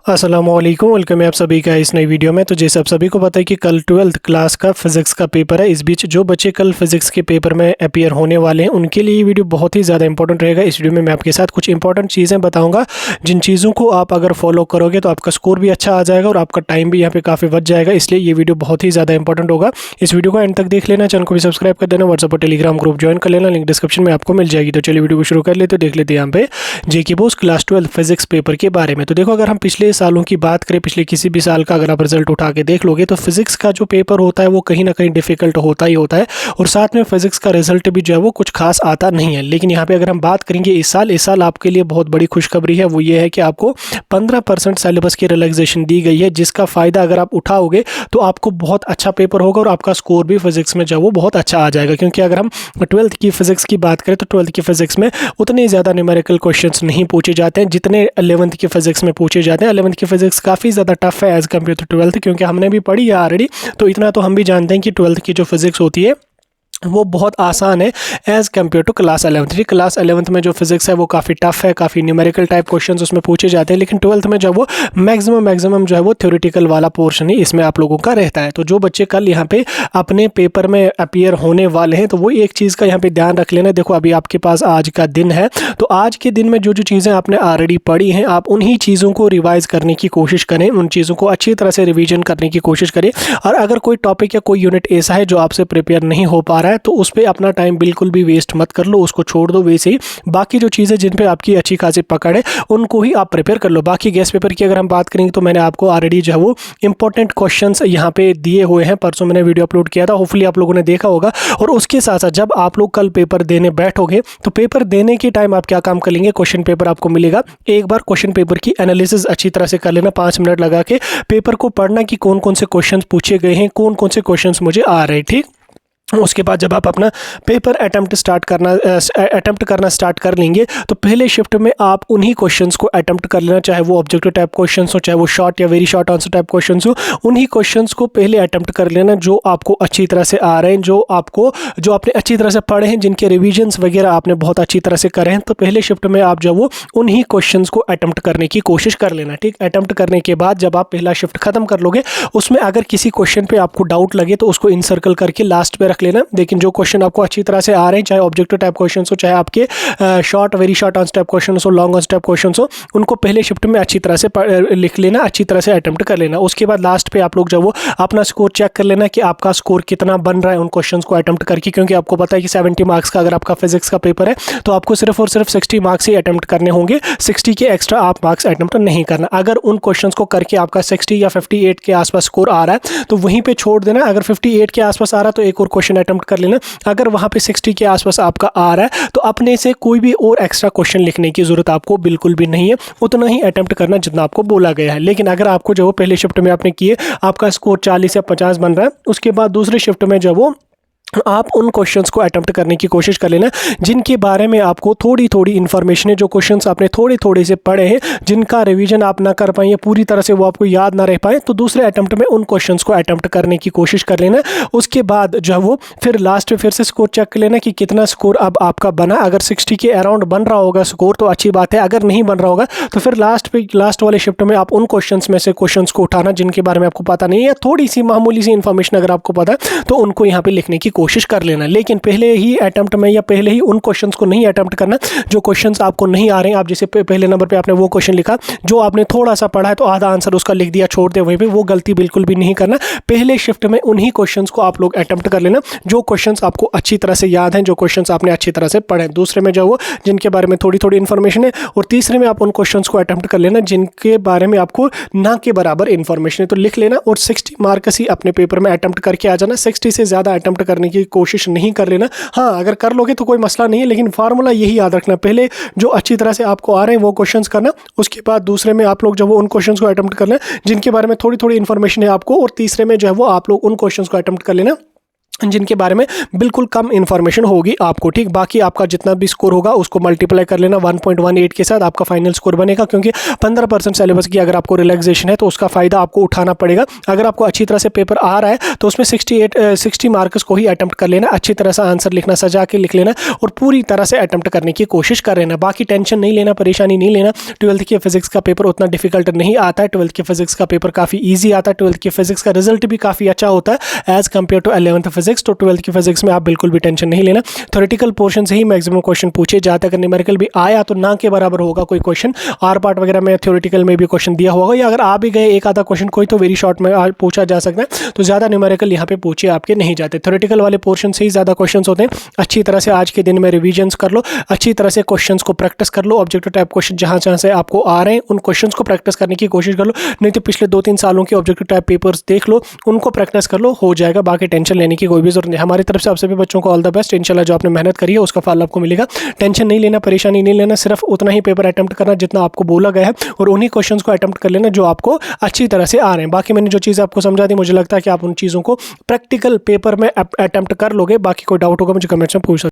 अस्सलामुअलैकुम, वेलकम है आप सभी का इस नई वीडियो में। तो जैसे आप सभी को पता है कि कल 12th क्लास का फिज़िक्स का पेपर है। इस बीच जो बच्चे कल फिज़िक्स के पेपर में अपीयर होने वाले हैं उनके लिए ये वीडियो बहुत ही ज़्यादा इंपॉर्टेंट रहेगा। इस वीडियो में मैं आपके साथ कुछ इंपॉर्टेंट चीज़ें बताऊंगा, जिन चीज़ों को आप अगर फॉलो करोगे तो आपका स्कोर भी अच्छा आ जाएगा और आपका टाइम भी यहाँ पे काफ़ी बच जाएगा। इसलिए ये वीडियो बहुत ही ज़्यादा इंपॉर्टेंट होगा। इस वीडियो को एंड तक देख लेना, चैनल को भी सब्सक्राइब कर देना, व्हाट्सएप और टेलीग्राम ग्रुप ज्वाइन कर लेना, लिंक डिस्क्रिप्शन में आपको मिल जाएगी। तो चलिए वीडियो को शुरू कर लेते, देख लेते हैं यहाँ पे जेके बोस क्लास 12 फिजिक्स पेपर के बारे में। तो देखो, अगर हम पिछले सालों की बात करें, पिछले किसी भी साल का अगर आप रिजल्ट उठा के देख लोगे तो फिजिक्स का जो पेपर होता है वो कहीं ना कहीं डिफिकल्ट होता ही होता है, और साथ में फिजिक्स का रिजल्ट भी जो है वो कुछ खास आता नहीं है। लेकिन यहाँ पे अगर हम बात करेंगे इस साल आपके लिए बहुत बड़ी खुशखबरी है। वो ये है कि आपको 15% सिलेबस की रिलैक्सेशन दी गई है, जिसका फ़ायदा अगर आप उठाओगे तो आपको बहुत अच्छा पेपर होगा और आपका स्कोर भी फिजिक्स में जो है वो बहुत अच्छा आ जाएगा। क्योंकि अगर हम 12th की फिजिक्स की बात करें तो 12th की फिजिक्स में उतने ज़्यादा न्यूमेरिकल क्वेश्चंस नहीं पूछे जाते हैं जितने 11th की फिजिक्स में पूछे जाते हैं। 11th की फिजिक्स काफ़ी ज़्यादा टफ है एज़ कम्पेयर टू 12th, क्योंकि हमने भी पढ़ी है ऑलरेडी। तो इतना तो हम भी जानते हैं कि 12th की जो फिजिक्स होती है वो बहुत आसान है as compare to class 11th। जी, क्लास 11th में जो फिजिक्स है वो काफ़ी टफ है, काफ़ी न्यूमेरिकल टाइप क्वेश्चंस उसमें पूछे जाते हैं। लेकिन 12th में जो वो मैक्सिमम जो है वो थ्योरेटिकल वाला पोर्शन ही इसमें आप लोगों का रहता है। तो जो बच्चे कल यहाँ पे अपने पेपर में अपीयर होने वाले हैं तो वो एक चीज़ का यहाँ पे ध्यान रख लेना। देखो, अभी आपके पास आज का दिन है, तो आज के दिन में जो जो चीज़ें आपने ऑलरेडी पढ़ी हैं आप उन्हीं चीज़ों को रिवाइज़ करने की कोशिश करें, उन चीज़ों को अच्छी तरह से रिविजन करने की कोशिश करें। और अगर कोई टॉपिक या कोई यूनिट ऐसा है जो आपसे प्रिपेयर नहीं हो पा रहा है तो उस पर अपना टाइम बिल्कुल भी वेस्ट मत कर लो, उसको छोड़ दो। वैसे ही बाकी जो चीज़ें जिन पे आपकी अच्छी खासी पकड़ है उनको ही आप प्रिपेयर कर लो। बाकी गेस्ट पेपर की अगर हम बात करेंगे तो मैंने आपको ऑलरेडी जो है वो इंपॉर्टेंट क्वेश्चंस यहाँ पे दिए हुए हैं। परसों मैंने वीडियो अपलोड किया था, होपफुली आप लोगों ने देखा होगा। और उसके साथ साथ जब आप लोग कल पेपर देने बैठोगे तो पेपर देने के टाइम आप क्या काम कर लेंगे, क्वेश्चन पेपर आपको मिलेगा, एक बार क्वेश्चन पेपर की एनालिसिस अच्छी तरह से कर लेना। 5 मिनट लगा के पेपर को पढ़ना कि कौन कौन से क्वेश्चन पूछे गए हैं, कौन कौन से क्वेश्चन मुझे आ रहे हैं। ठीक, उसके बाद जब आप अपना पेपर अटेम्प्ट करना स्टार्ट कर लेंगे तो पहले शिफ्ट में आप उन्हीं क्वेश्चंस को अटेम्प्ट कर लेना, चाहे वो ऑब्जेक्टिव टाइप क्वेश्चंस हो, चाहे वो शॉर्ट या very short answer type questions हो। उन्हीं क्वेश्चंस को पहले अटेम्प्ट कर लेना जो आपको अच्छी तरह से आ रहे हैं, जो आपने अच्छी तरह से पढ़े हैं, जिनके रिविजन्स वगैरह आपने बहुत अच्छी तरह से करे हैं। तो पहले शिफ्ट में आप जो वो उन्हीं क्वेश्चंस को अटेम्प्ट करने की कोशिश कर लेना। ठीक, अटेम्प्ट करने के बाद जब आप पहला शिफ्ट खत्म कर लोगे उसमें अगर किसी क्वेश्चन पर आपको डाउट लगे तो उसको इनसर्कल करके लास्ट पे लेना। लेकिन जो क्वेश्चन आपको अच्छी तरह से आ रहे हैं, चाहे ऑब्जेक्टिव टाइप क्वेश्चन हो, चाहे आपके short very short answer type question हो, लॉन्ग आंसर टाइप क्वेश्चन हो, उनको पहले शिफ्ट में अच्छी तरह से लिख लेना, अच्छी तरह से अटेम्प्ट कर लेना। उसके बाद लास्ट पे आप लोग जो वो अपना स्कोर चेक कर लेना कि आपका स्कोर कितना बन रहा है उन क्वेश्चंस को अटेम्प्ट करके। क्योंकि आपको पता है कि 70 मार्क्स का अगर आपका फिजिक्स का पेपर है तो आपको सिर्फ और सिर्फ 60 मार्क्स ही अटेम्प्ट करने होंगे, 60 के एक्स्ट्रा आप मार्क्स अटेम्प्ट नहीं करना। अगर उन क्वेश्चंस को करके आपका 60 या 58 के आसपास स्कोर आ रहा है तो वहीं पे छोड़ देना। अगर 58 के आसपास आ रहा है तो एक और क्वेश्चन अटेम्प्ट कर लेना। अगर वहाँ पे 60 के आसपास आपका आ रहा है तो अपने से कोई भी और एक्स्ट्रा क्वेश्चन लिखने की ज़रूरत आपको बिल्कुल भी नहीं है, उतना ही अटेम्प्ट करना जितना आपको बोला गया है। लेकिन अगर आपको जो पहले शिफ्ट में आपने किए आपका स्कोर 40 या 50 बन रहा है, उसके बाद दूसरे शिफ्ट में जो वो आप उन क्वेश्चंस को अटेम्प्ट करने की कोशिश कर लेना जिनके बारे में आपको थोड़ी थोड़ी इन्फॉर्मेशन है, जो क्वेश्चंस आपने थोड़े थोड़े से पढ़े हैं, जिनका रिवीजन आप ना कर पाए या पूरी तरह से वो आपको याद ना रह पाए, तो दूसरे अटेम्प्ट में उन क्वेश्चंस को अटेम्प्ट करने की कोशिश कर लेना। उसके बाद जो है वो फिर लास्ट में फिर से स्कोर चेक कर लेना कि कितना स्कोर अब आपका बना। अगर 60 के अराउंड बन रहा होगा स्कोर तो अच्छी बात है, अगर नहीं बन रहा होगा तो फिर लास्ट वाले शिफ्ट में आप उन क्वेश्चंस में से क्वेश्चंस को उठाना जिनके बारे में आपको पता नहीं है, या थोड़ी सी मामूली सी इन्फॉर्मेशन अगर आपको पता है तो उनको यहाँ पे लिखने की कोशिश कर लेना। लेकिन पहले ही अटेम्प्ट में या पहले ही उन क्वेश्चंस को नहीं अटेम्प्ट करना जो क्वेश्चंस आपको नहीं आ रहे हैं। आप जैसे पहले नंबर पे आपने वो क्वेश्चन लिखा जो आपने थोड़ा सा पढ़ा है तो आधा आंसर उसका लिख दिया, छोड़ दे वहीं पे, वो गलती बिल्कुल भी नहीं करना। पहले शिफ्ट में उन्हीं क्वेश्चंस को आप लोग अटेम्प्ट कर लेना जो क्वेश्चंस आपको अच्छी तरह से याद हैं, जो क्वेश्चंस आपने अच्छी तरह से पढ़े। दूसरे में जो वो जिनके बारे में थोड़ी थोड़ी इन्फॉर्मेशन है, और तीसरे में आप उन क्वेश्चंस को अटेम्प्ट कर लेना जिनके बारे में आपको ना के बराबर इन्फॉर्मेशन है, तो लिख लेना। और 60 मार्क्स ही अपने पेपर में अटेम्प्ट करके आ जाना, 60 से ज़्यादा अटेम्प्ट करने की कोशिश नहीं कर लेना। हाँ, अगर कर लोगे तो कोई मसला नहीं है, लेकिन फार्मूला यही याद रखना, पहले जो अच्छी तरह से आपको आ रहे हैं वो क्वेश्चंस करना, उसके बाद दूसरे में आप लोग जो वो उन क्वेश्चंस को अटेम्प्ट करना जिनके बारे में थोड़ी थोड़ी इन्फॉर्मेशन है आपको, और तीसरे में जो है वो आप लोग उन क्वेश्चंस को अटेम्प्ट कर लेना जिनके बारे में बिल्कुल कम इन्फॉर्मेशन होगी आपको, ठीक। बाकी आपका जितना भी स्कोर होगा उसको मल्टीप्लाई कर लेना 1.18 के साथ, आपका फाइनल स्कोर बनेगा। क्योंकि 15% सिलेबस की अगर आपको रिलैक्सेशन है तो उसका फ़ायदा आपको उठाना पड़ेगा। अगर आपको अच्छी तरह से पेपर आ रहा है तो उसमें 60 मार्क्स को ही अटैम्प्ट कर लेना, अच्छी तरह से आंसर लिखना, सजा के लिख लेना और पूरी तरह से अटैम्प्ट करने की कोशिश कर लेना। बाकी टेंशन नहीं लेना, परेशानी नहीं लेना। 12th के फिजिक्स का पेपर उतना डिफिकल्ट नहीं आता है, 12th के फिजिक्स का पेपर काफ़ी ईजी आता है। 12th के फिजिक्स का रिजल्ट भी काफ़ी अच्छा होता है as compare to 11th physics. तो 12th की फिजिक्स में आप बिल्कुल भी टेंशन नहीं लेना। थ्योरेटिकल पोर्शन से ही मैक्सिमम क्वेश्चन पूछे जाते हैं। अगर न्यूमेरिकल भी आया तो ना के बराबर होगा कोई क्वेश्चन। आर पार्ट वगैरह में थ्योरेटिकल में भी क्वेश्चन दिया होगा, या अगर आ भी गए एक आधा क्वेश्चन कोई तो वेरी शॉर्ट में पूछा जा सकता है। तो ज़्यादा न्यूमेरिकल यहाँ पे पूछे आपके नहीं जाते। थ्योरेटिकल वाले पोर्शन से ही ज़्यादा क्वेश्चन होते हैं। अच्छी तरह से आज के दिन में रिविजन्स कर लो, अच्छी तरह से क्वेश्चन को प्रैक्टिस कर लो। ऑब्जेक्टिव टाइप क्वेश्चन जहाँ जहाँ से आपको आ रहे हैं उन क्वेश्चन को प्रैक्टिस करने की कोशिश कर लो। नहीं तो पिछले 2-3 सालों के ऑब्जेक्टिव टाइप पेपर्स देख लो, उनको प्रैक्टिस कर लो, हो जाएगा। बाकी टेंशन लेने की कोई भी जरूरत नहीं। हमारी तरफ से आप सभी बच्चों को ऑल द बेस्ट। इंशाल्लाह जो आपने मेहनत करी है उसका फल आपको मिलेगा। टेंशन नहीं लेना, परेशानी नहीं लेना, सिर्फ उतना ही पेपर अटेम्प्ट करना जितना आपको बोला गया है और उन्हीं क्वेश्चंस को अटेम्प्ट कर लेना जो आपको अच्छी तरह से आ रहे हैं। बाकी मैंने जो चीज़ आपको समझा दी, मुझे लगता है कि आप उन चीज़ों को प्रैक्टिकल पेपर में अटेम्प्ट कर लोगे। बाकी कोई डाउट होगा मुझे कमेंट्स में पूछ सकते हैं।